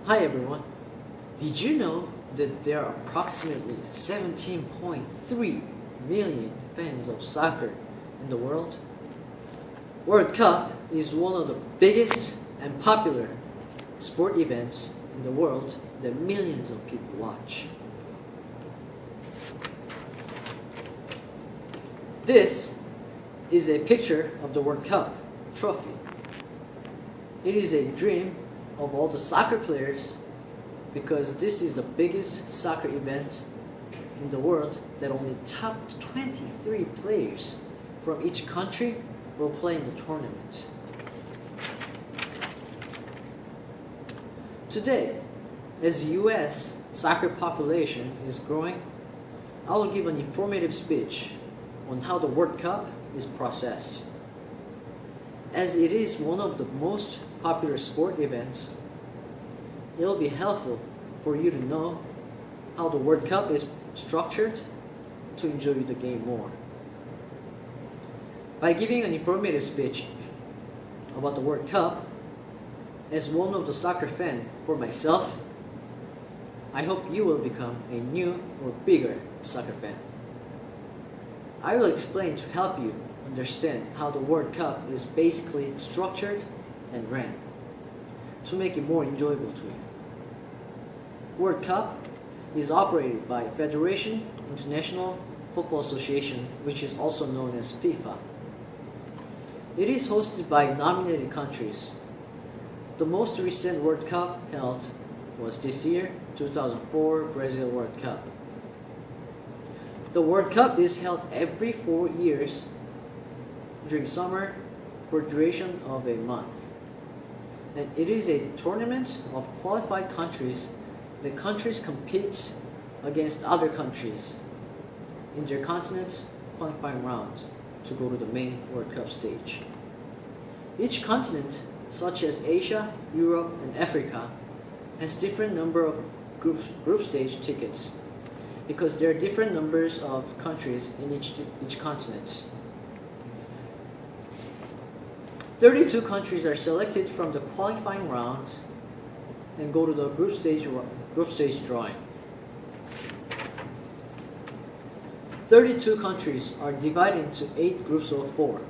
Hi everyone. Did you know that there are approximately 17.3 million fans of soccer in the world? World Cup is one of the biggest and popular sport events in the world that millions of people watch. This is a picture of the World Cup trophy. It is a dream of all the soccer players because this is the biggest soccer event in the world that only top 23 players from each country will play in the tournament. Today, as the US soccer population is growing, I will give an informative speech on how the World Cup is processed. As it is one of the most popular sport events, it will be helpful for you to know how the World Cup is structured to enjoy the game more. By giving an informative speech about the World Cup, as one of the soccer fan for myself, I hope you will become a new or bigger soccer fan. I will explain to help you understand how the World Cup is basically structured and ran to make it more enjoyable to you. World Cup is operated by Federation International Football Association, which is also known as FIFA. It is hosted by nominated countries. The most recent World Cup held was this year, 2004 Brazil World Cup. The World Cup is held every 4 years during summer for duration of a month. And it is a tournament of qualified countries. The countries compete against other countries in their continent qualifying round to go to the main World Cup stage. Each continent, such as Asia, Europe, and Africa, has different number of group stage tickets because there are different numbers of countries in each continent. 32 countries are selected from the qualifying round and go to the group stage drawing. 32 countries are divided into 8 groups of 4.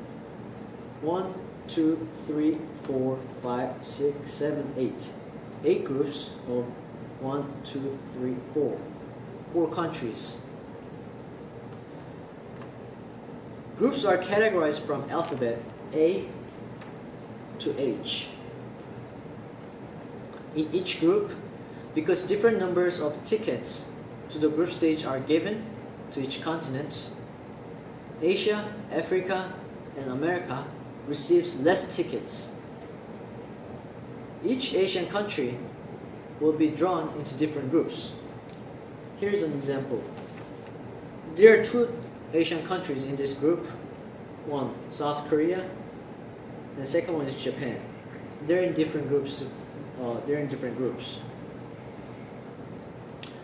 1, 2, 3, 4, 5, 6, 7, 8. 8 groups of 1, 2, 3, 4. 4 countries. Groups are categorized from alphabet A to H. In each group, because different numbers of tickets to the group stage are given to each continent, Asia, Africa, and America receives less tickets. Each Asian country will be drawn into different groups. Here's an example. There are 2 Asian countries in this group. One, South Korea, and the second one is Japan. They're in different groups.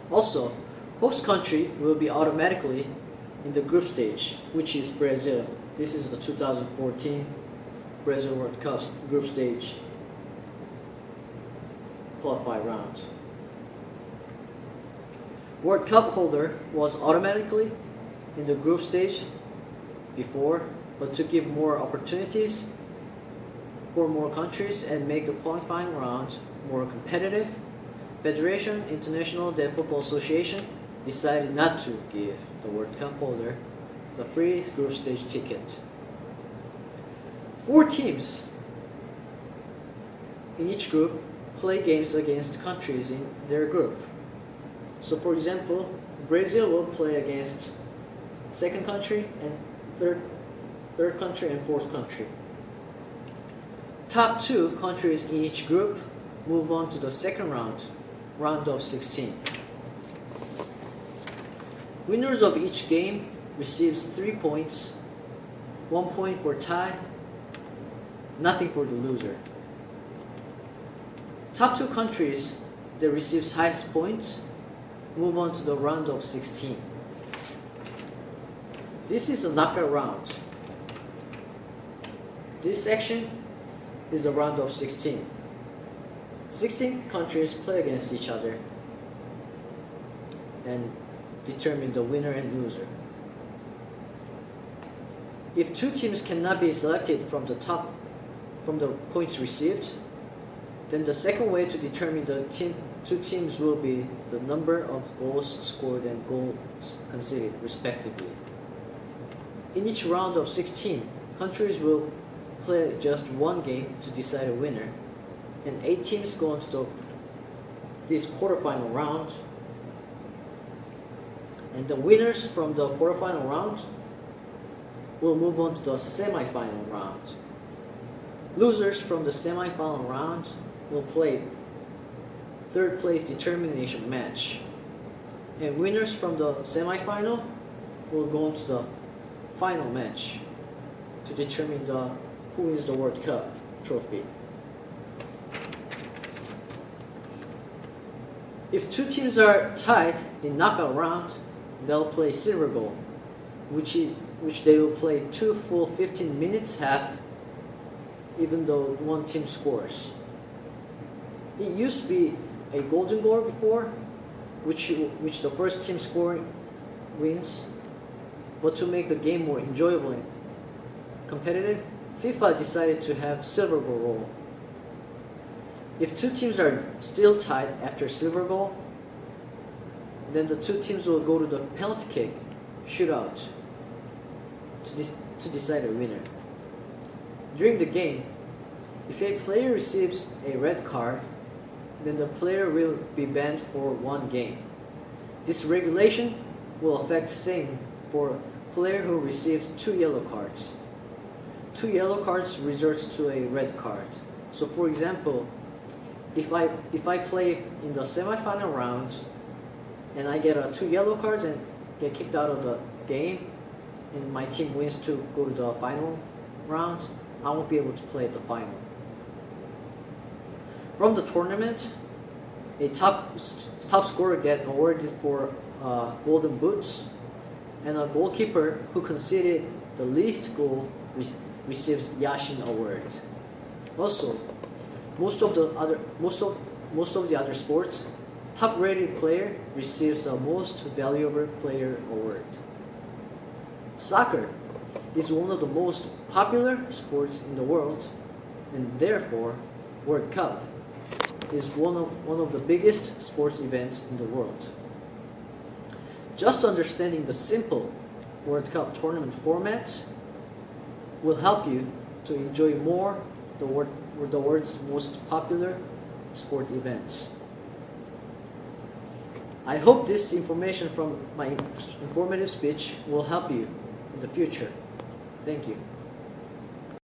Also, host country will be automatically in the group stage, which is Brazil. This is the 2014 Brazil World Cup group stage qualifying round. World Cup holder was automatically in the group stage before, but to give more opportunities for more countries and make the qualifying round more competitive, Federation International Football Association decided not to give the World Cup holder the free group stage ticket. 4 teams in each group play games against countries in their group. So for example, Brazil will play against second country and third country and fourth country. Top 2 countries in each group move on to the second round of 16. Winners of each game receives 3 points, 1 point for tie, nothing for the loser. Top 2 countries that receives highest points move on to the round of 16. This is a knockout round. This section is the round of 16. 16 countries play against each other and determine the winner and loser. If two teams cannot be selected from the points received, then the second way to determine the two teams will be the number of goals scored and goals conceded, respectively. In each round of 16, countries will play just one game to decide a winner, and 8 teams go into this quarterfinal round, and the winners from the quarterfinal round will move on to the semifinal round. Losers from the semifinal round will play third place determination match, and winners from the semifinal will go into the final match to determine who wins the World Cup trophy. If two teams are tied in knockout round, they'll play silver goal, which they will play 2 full 15 minutes half, even though one team scores. It used to be a golden goal before, which the first team scoring wins. But to make the game more enjoyable and competitive, FIFA decided to have silver goal rule. If two teams are still tied after silver goal, then the two teams will go to the penalty kick shootout to decide a winner. During the game, if a player receives a red card, then the player will be banned for 1 game. This regulation will affect same for a player who receives 2 yellow cards. 2 yellow cards results to a red card. So for example, if I play in the semifinal round and I get 2 yellow cards and get kicked out of the game, and my team wins to go to the final round, I won't be able to play at the final. From the tournament, a top scorer gets awarded for golden boots, and a goalkeeper who conceded the least goal receives Yashin Award. Also, most of the other sports, top-rated player receives the most valuable player award. Soccer is one of the most popular sports in the world, and therefore, World Cup is one of the biggest sports events in the world. Just understanding the simple World Cup tournament format will help you to enjoy more the world's most popular sport events. I hope this information from my informative speech will help you in the future. Thank you.